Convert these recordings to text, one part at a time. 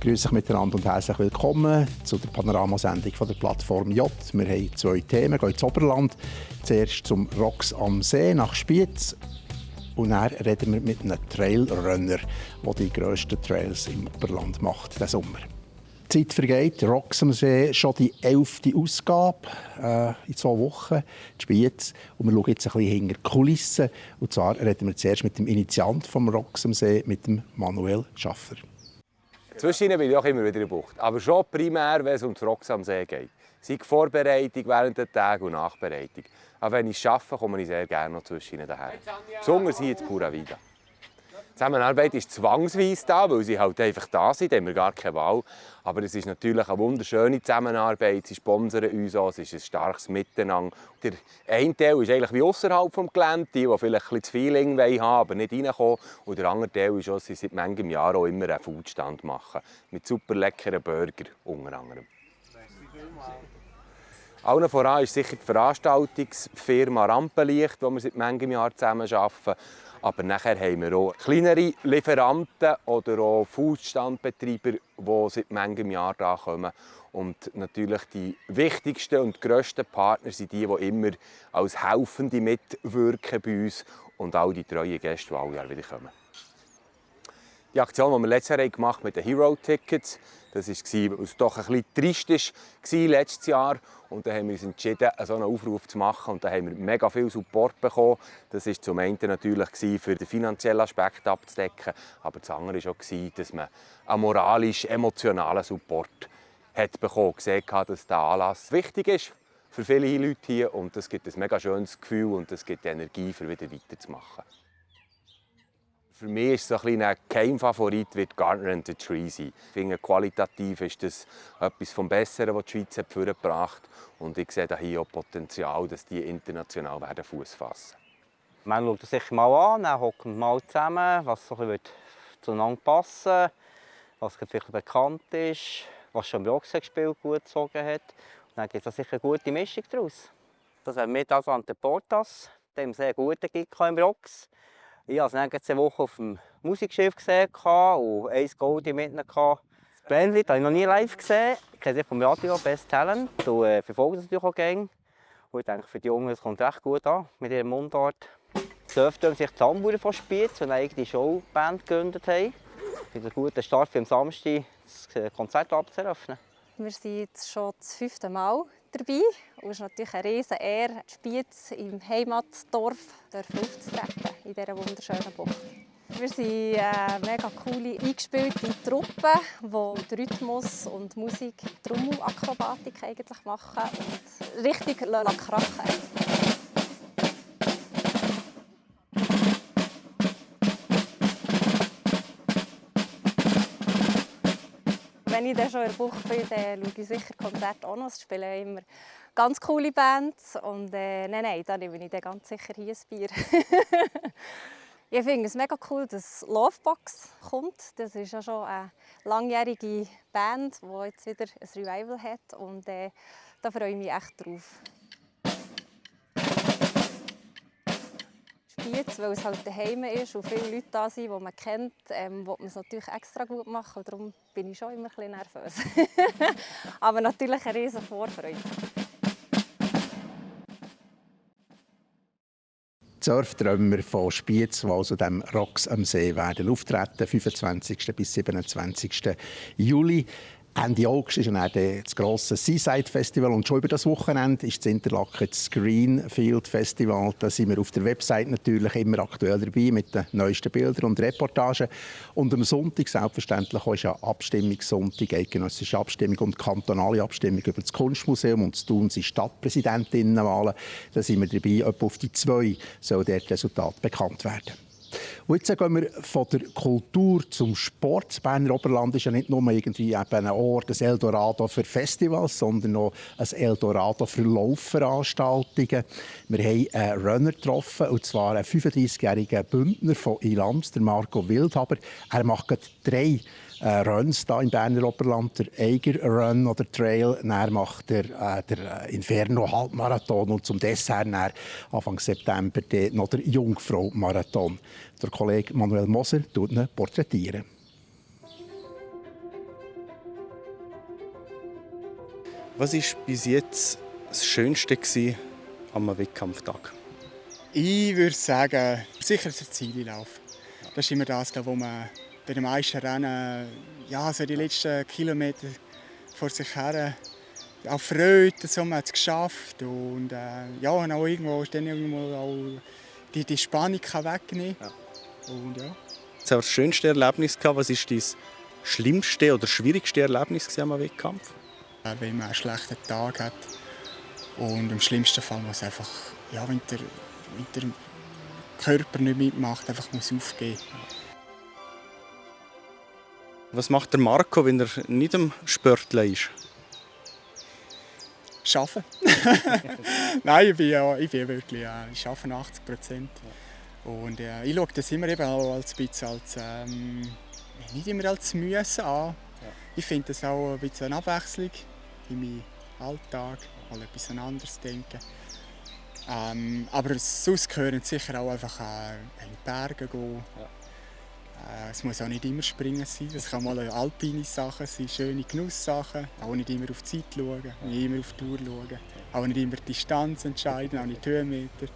Grüß euch miteinander und herzlich willkommen zu der Panoramasendung von der Plattform J. Wir haben zwei Themen, gehen ins Oberland. Zuerst zum Rocks am See nach Spiez. Und dann reden wir mit einem Trailrunner, der die grössten Trails im Oberland macht diesen Sommer. Die Zeit vergeht, Rocks am See, schon die 11. Ausgabe in 2 Wochen, in Spiez. Und wir schauen jetzt ein bisschen hinter die Kulissen. Und zwar reden wir zuerst mit dem Initiant vom Rocks am See, mit dem Manuel Schaffer. Zwischen bin ich auch immer wieder in der Bucht. Aber schon primär, wenn es um das Rocks am See geht. Sei Vorbereitung während der Tage und Nachbereitung. Aber wenn ich arbeite, komme ich sehr gerne noch zwischen daher. Besonders hier in Pura Vida. Die Zusammenarbeit ist zwangsweise da, weil sie halt einfach da sind, da haben wir gar keine Wahl. Aber es ist natürlich eine wunderschöne Zusammenarbeit, sie sponsern uns auch, es ist ein starkes Miteinander. Der eine Teil ist eigentlich wie außerhalb des Geländes, die vielleicht ein bisschen das Feeling haben, aber nicht reinkommen. Und der andere Teil ist auch, dass sie seit manchem Jahr auch immer einen Foodstand machen. Mit super leckeren Burger unter anderem. Allen voran ist sicher die Veranstaltungsfirma Rampenlicht, die wir seit manchem Jahr zusammen arbeiten. Aber nachher haben wir auch kleinere Lieferanten oder auch Foodstandbetreiber, die seit manchem Jahr da kommen. Und natürlich die wichtigsten und grössten Partner sind die immer als Helfende mitwirken bei uns und all die treuen Gäste, die alle Jahre wieder kommen. Die Aktion, die wir letztes Jahr gemacht haben mit den Hero-Tickets, das war, weil es doch ein bisschen trist war letztes Jahr. Und dann haben wir uns entschieden, so einen Aufruf zu machen. Und da haben wir mega viel Support bekommen. Das war zum einen natürlich für den finanziellen Aspekt abzudecken. Aber das andere war auch, dass man einen moralisch-emotionalen Support hat bekommen. Gesehen hat, dass dieser Anlass wichtig ist für viele Leute hier. Und das gibt ein mega schönes Gefühl und das gibt Energie, für wieder weiterzumachen. Für mich ist so ein Geheimfavorit wird Gardner and the Tree sein. Ich finde, qualitativ ist das etwas vom Besseren, was die Schweiz vorgebracht hat. Und ich sehe hier auch Potenzial, dass die international Fuß fassen werden. Man schaut das sich mal an, dann hocken wir mal zusammen, was so ein bisschen zueinander passen, was vielleicht bekannt ist, was schon im Rockset-Spiel gut gezogen hat. Und dann gibt es sicher eine gute Mischung daraus. Das wäre mit Ante Portas, dem sehr guten Gig im Rocks. Ich habe es letzte Woche auf dem Musikschiff gesehen und 1 Goldie mitgenommen. Das Bandlied habe ich noch nie live gesehen. Ich kenne es vom Radio, Best Talent. Und verfolge es natürlich auch gerne. Und ich denke, für die Jungen das kommt recht gut an mit ihrem Mundart. Surft haben sich die Hamburger von Spiez und eine eigene Showband gegründet haben. Für einen guten Start für am Samstag das Konzert abzueröffnen. Wir sind jetzt schon das 5. Mal dabei. Und es ist natürlich eine riesen Ehre, Spiez im Heimatdorf aufzutreten, in dieser wunderschönen Bucht. Wir sind eine mega coole, eingespielte Truppe, die Rhythmus und Musik, Trommelakrobatik eigentlich machen und richtig krachen. Wenn ich dann schon in der Bucht bin, dann schaue ich sicher Konzerte an. Es spielen immer ganz coole Bands. Und nein, da nehme ich dann ganz sicher hier ein Bier. Ich finde es mega cool, dass Lovebox kommt. Das ist ja schon eine langjährige Band, die jetzt wieder ein Revival hat. Und da freue ich mich echt drauf. Spiez, weil es halt daheim ist und viele Leute da sind, die man kennt, will man es natürlich extra gut machen. Und darum bin ich schon immer ein bisschen nervös. Aber natürlich eine riesige Vorfreude. Die Surftrömmer von Spiez, die also dem Rocks am See werden auftreten, 25. bis 27. Juli. Ende August ist dann das grosse Seaside Festival und schon über das Wochenende ist das Interlaken das Greenfield Festival. Da sind wir auf der Website natürlich immer aktuell dabei mit den neuesten Bildern und Reportagen. Und am Sonntag selbstverständlich ist ja Abstimmungssonntag, eidgenössische Abstimmung und kantonale Abstimmung über das Kunstmuseum und das Thunsee Stadtpräsidentinnenwahlen. Da sind wir dabei, etwa auf die 2 soll dort Resultat bekannt werden. Und jetzt gehen wir von der Kultur zum Sport. Das Berner Oberland ist ja nicht nur irgendwie ein Ort, ein Eldorado für Festivals, sondern auch ein Eldorado für Laufveranstaltungen. Wir haben einen Runner getroffen, und zwar einen 35-jährigen Bündner von Ilams, der Marco Wildhaber. Er macht 3 Runs hier im Berner Oberland, der Eiger Run oder Trail, dann macht er der Inferno Halbmarathon und zum Dessert Anfang September noch der Jungfrau Marathon. Der Kollege Manuel Moser tut ihn porträtieren. Was war bis jetzt das Schönste am Wettkampftag? Ich würde sagen, sicher der Ziellauf. Das ist immer das, wo man bei den meisten Rennen so die letzten Kilometer vor sich her auch Freude, so man hat es geschafft und und auch irgendwo auch die Spannung kann wegnehmen. Ja. Und ja. Jetzt hast du das schönste Erlebnis gehabt. Was war dein schlimmste oder schwierigste Erlebnis am Wettkampf? Wenn man einen schlechten Tag hat und im schlimmsten Fall muss einfach, wenn der Körper nicht mitmacht, einfach muss aufgeben. Was macht der Marco, wenn er nicht am Sportler ist? Arbeiten. Nein, ich bin wirklich, ich arbeite 80%. Und ich schaue das immer eben auch als bisschen nicht immer als Müsse an. Ich finde das auch ein bisschen eine Abwechslung in meinem Alltag, mal etwas anderes denken. Aber sonst gehören sicher auch einfach in die Berge gehen. Es muss auch nicht immer Springen sein. Es kann mal alpine Sachen sein, schöne Genusssachen. Auch nicht immer auf die Zeit schauen, nicht immer auf die Tour schauen. Auch nicht immer die Distanz entscheiden, auch nicht die Höhenmeter.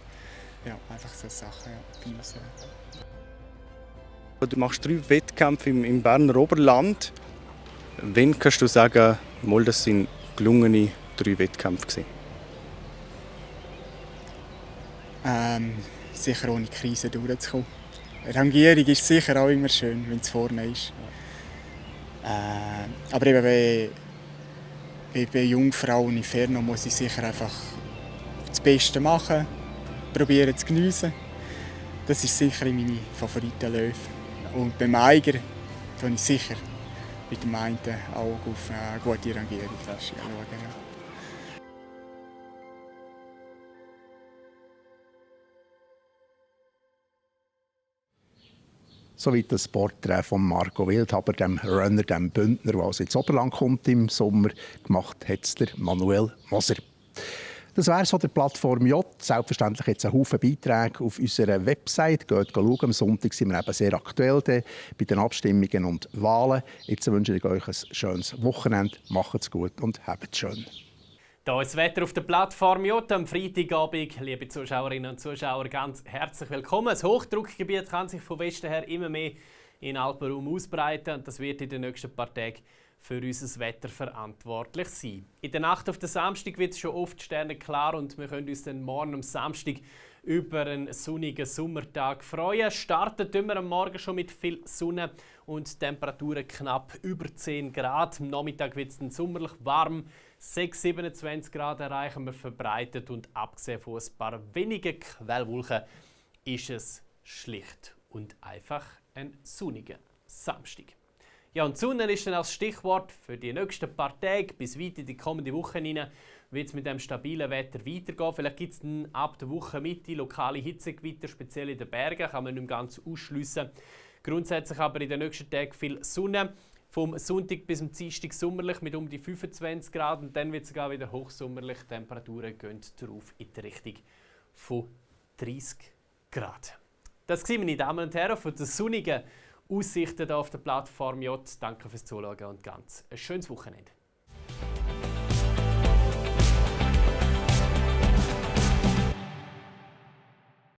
Ja, einfach so Sachen geniessen. Du machst 3 Wettkämpfe im Berner Oberland. Wann kannst du sagen, das sind gelungene 3 Wettkämpfe? Sicher ohne Krise durchzukommen. Rangierung ist sicher auch immer schön, wenn es vorne ist. Aber eben bei Jungfrau und Inferno muss ich sicher einfach das Beste machen, probieren zu geniessen. Das ist sicher meine Favoritenläufe. Und beim Eiger schaue ich sicher mit dem einen Auge auf eine gute Rangierung. Soweit das Porträt von Marco Wildhaber, dem Runner, dem Bündner, der also ins Oberland kommt im Sommer. Gemacht hat es der Manuel Moser. Das wäre es von der Plattform J. Selbstverständlich jetzt ein Haufen Beiträge auf unserer Website. Geht schauen. Am Sonntag sind wir eben sehr aktuell bei den Abstimmungen und Wahlen. Jetzt wünsche ich euch ein schönes Wochenende. Macht's gut und habt es schön. Hier ist das Wetter auf der Plattform J am Freitagabend. Liebe Zuschauerinnen und Zuschauer, ganz herzlich willkommen. Das Hochdruckgebiet kann sich von Westen her immer mehr in den Alpenraum ausbreiten und das wird in den nächsten paar Tagen für unser Wetter verantwortlich sein. In der Nacht auf den Samstag wird es schon oft sternenklar und wir können uns dann morgen am Samstag über einen sonnigen Sommertag freuen. Startet immer am Morgen schon mit viel Sonne und Temperaturen knapp über 10 Grad. Am Nachmittag wird es dann sommerlich warm. 6-27 Grad erreichen wir verbreitet und abgesehen von ein paar wenigen Quellwolken ist es schlicht und einfach ein sonniger Samstag. Ja, und Sonne ist dann als Stichwort für die nächsten paar Tage bis weit in die kommende Woche hinein. Wird es mit dem stabilen Wetter weitergehen. Vielleicht gibt es dann ab der Woche Mitte lokale Hitzegewitter, speziell in den Bergen, kann man nicht ganz ausschliessen. Grundsätzlich aber in den nächsten Tagen viel Sonne. Vom Sonntag bis zum Dienstag sommerlich mit um die 25 Grad und dann wird es sogar wieder hochsommerlich. Die Temperaturen gehen darauf in die Richtung von 30 Grad. Das waren, meine Damen und Herren, von den sonnigen Aussichten hier auf der Plattform J. Danke fürs Zuschauen und ganz ein schönes Wochenende.